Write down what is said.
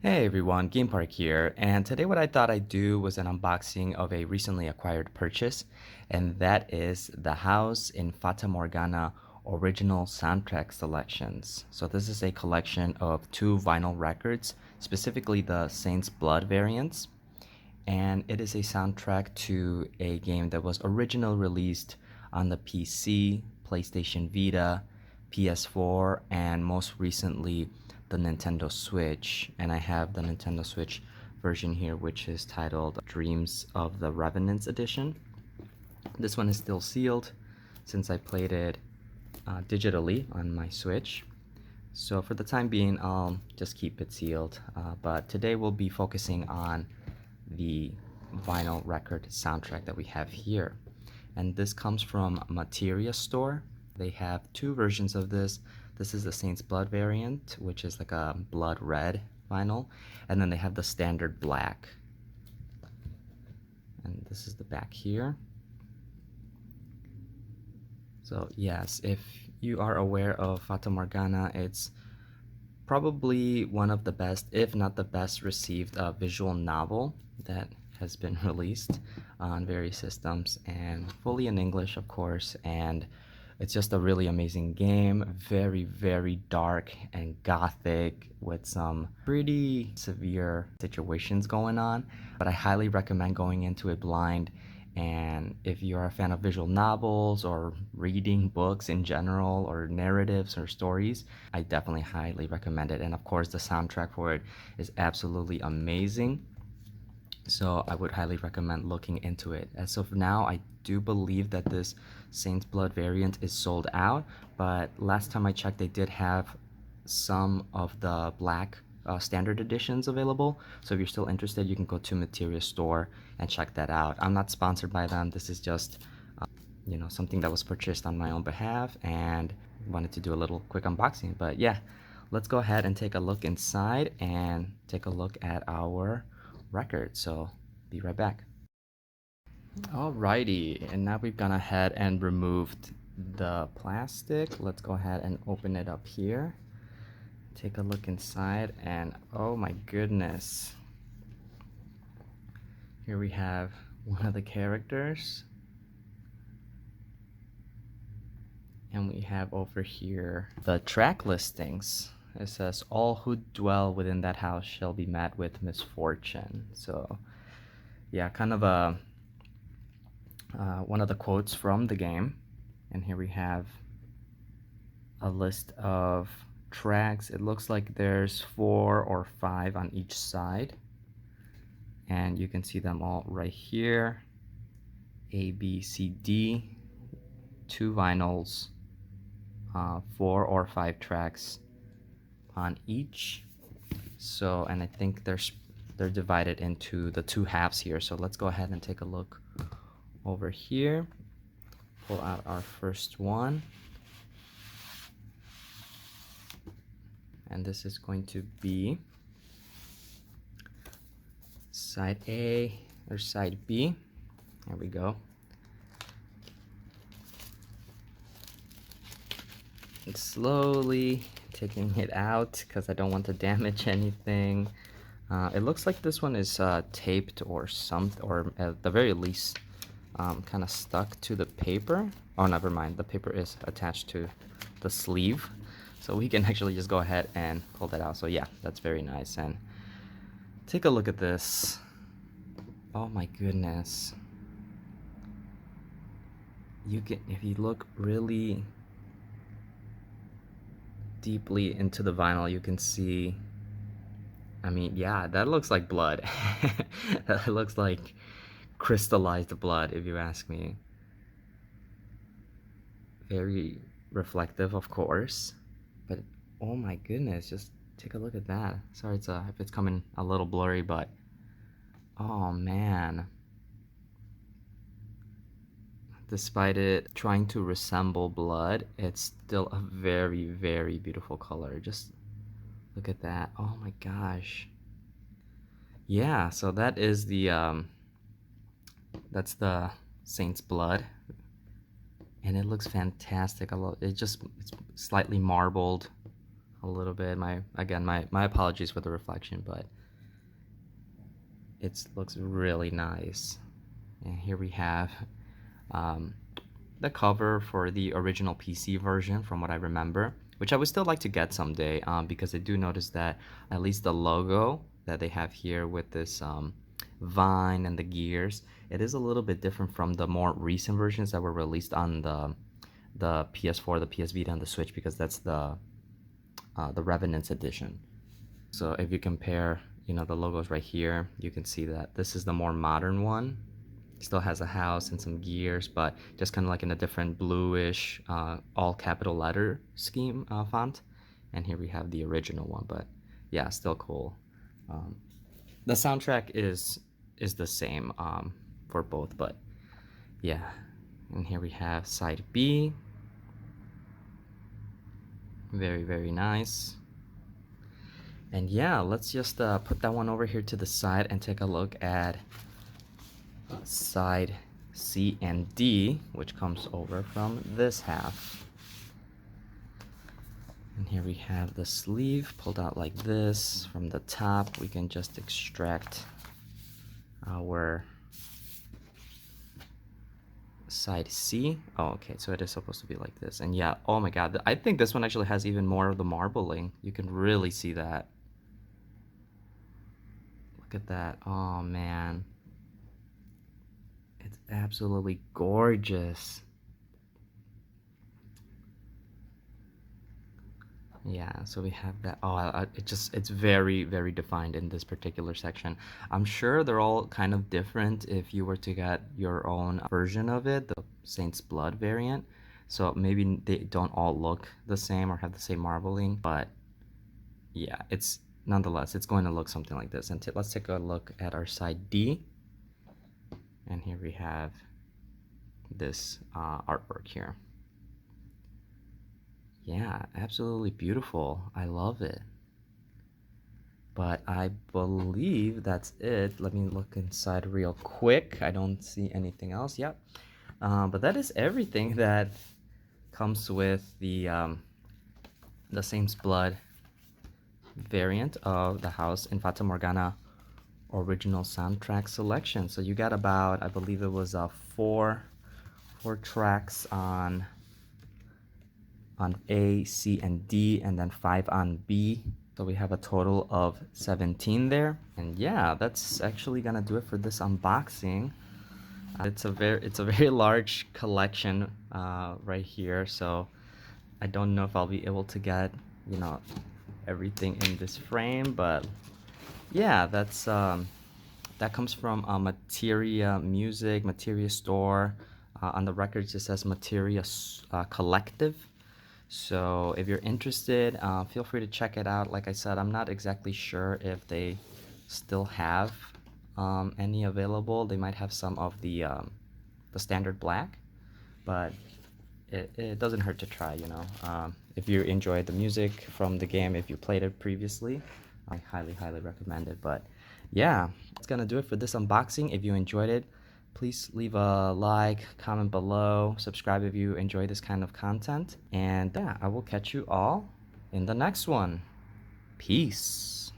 Hey everyone, Game Park here, and today what I thought I'd do was an unboxing of a recently acquired purchase, and that is the House in Fata Morgana original soundtrack selections. So this is a collection of two vinyl records, specifically the Saint's Blood variants, and it is a soundtrack to a game that was originally released on the PC, PlayStation Vita, PS4, and most recently the Nintendo Switch. And I have the Nintendo Switch version here, which is titled Dreams of the Revenants Edition. This one is still sealed since I played it digitally on my Switch. So for the time being, I'll just keep it sealed. But today we'll be focusing on the vinyl record soundtrack that we have here. And this comes from Materia Store. They have two versions of this. This is the Saint's Blood variant, which is like a blood red vinyl. And then they have the standard black. And this is the back here. So yes, if you are aware of Fata Morgana, it's probably one of the best, if not the best received visual novel that has been released on various systems and fully in English, of course. And it's just a really amazing game. Very, very dark and gothic with some pretty severe situations going on. But I highly recommend going into it blind. And if you're a fan of visual novels or reading books in general or narratives or stories, I definitely highly recommend it. And of course, the soundtrack for it is absolutely amazing. So I would highly recommend looking into it. As of now, I do believe that this Saint's Blood variant is sold out, but last time I checked, they did have some of the black standard editions available. So if you're still interested, you can go to Materia Store and check that out. I'm not sponsored by them. This is just something that was purchased on my own behalf and wanted to do a little quick unboxing. But yeah, let's go ahead and take a look inside and take a look at our record. So be right back. Alrighty, and now we've gone ahead and removed the plastic. Let's go ahead and open it up here. Take a look inside, and oh my goodness. Here we have one of the characters. And we have over here the track listings. It says, all who dwell within that house shall be met with misfortune. So yeah, kind of a one of the quotes from the game. And here we have a list of tracks. It looks like there's 4 or 5 on each side. And you can see them all right here. A, B, C, D. 2 vinyls. 4 or 5 tracks on each. So, and I think they're divided into the 2 halves here. So let's go ahead and take a look over here. Pull out our first one. And this is going to be side A or side B. There we go. And slowly taking it out because I don't want to damage anything. It looks like this one is taped or something, or at the very least kind of stuck to the paper. Oh, never mind. The paper is attached to the sleeve. So we can actually just go ahead and pull that out. So yeah, that's very nice. And take a look at this. Oh my goodness. You can, if you look really deeply into the vinyl, you can see, I mean, yeah, that looks like blood. That looks like crystallized blood, if you ask me. Very reflective, of course, but oh my goodness, just take a look at that. Sorry, if it's coming a little blurry, but oh man. Despite it trying to resemble blood, it's still a very, very beautiful color. Just look at that. Oh my gosh. Yeah, so that is that's the Saint's Blood. And it looks fantastic. I love it. It's slightly marbled. a little bit. My apologies for the reflection, but it looks really nice. And here we have um, the cover for the original PC version, from what I remember, which I would still like to get someday, because I do notice that at least the logo that they have here with this vine and the gears, it is a little bit different from the more recent versions that were released on the PS4, the PS Vita, and the Switch, because that's the Revenant's edition. So if you compare, the logos right here, you can see that this is the more modern one. Still has a house and some gears, but just kind of like in a different bluish, all capital letter scheme font. And here we have the original one, but yeah, still cool. Um, the soundtrack is the same for both, but yeah. And here we have side B. Very, very nice. And yeah, let's just put that one over here to the side and take a look at side C and D, which comes over from this half. And here we have the sleeve pulled out like this. From the top, we can just extract our side C. Oh, okay, so it is supposed to be like this. And yeah, oh my god, I think this one actually has even more of the marbling. You can really see that. Look at that. Oh man. It's absolutely gorgeous. Yeah, so we have that. Oh, it's very, very defined in this particular section. I'm sure they're all kind of different if you were to get your own version of it, the Saint's Blood variant. So maybe they don't all look the same or have the same marbling, but yeah, it's nonetheless, it's going to look something like this. And let's take a look at our side D. And here we have this artwork here. Yeah, absolutely beautiful. I love it. But I believe that's it. Let me look inside real quick. I don't see anything else. Yep. But that is everything that comes with the Saint's Blood variant of the House in Fata Morgana original soundtrack selection. So you got about, I believe it was four tracks on A, C, and D, and then 5 on B. So we have a total of 17 there. And yeah, that's actually gonna do it for this unboxing. It's a very large collection right here, so I don't know if I'll be able to get, everything in this frame, but yeah, that comes from Materia Music, Materia Store. On the records, it says Materia Collective. So if you're interested, feel free to check it out. Like I said, I'm not exactly sure if they still have any available. They might have some of the standard black, but it doesn't hurt to try, if you enjoyed the music from the game, if you played it previously, I highly, highly recommend it. But yeah, that's gonna do it for this unboxing. If you enjoyed it, please leave a like, comment below, subscribe if you enjoy this kind of content. And yeah, I will catch you all in the next one. Peace.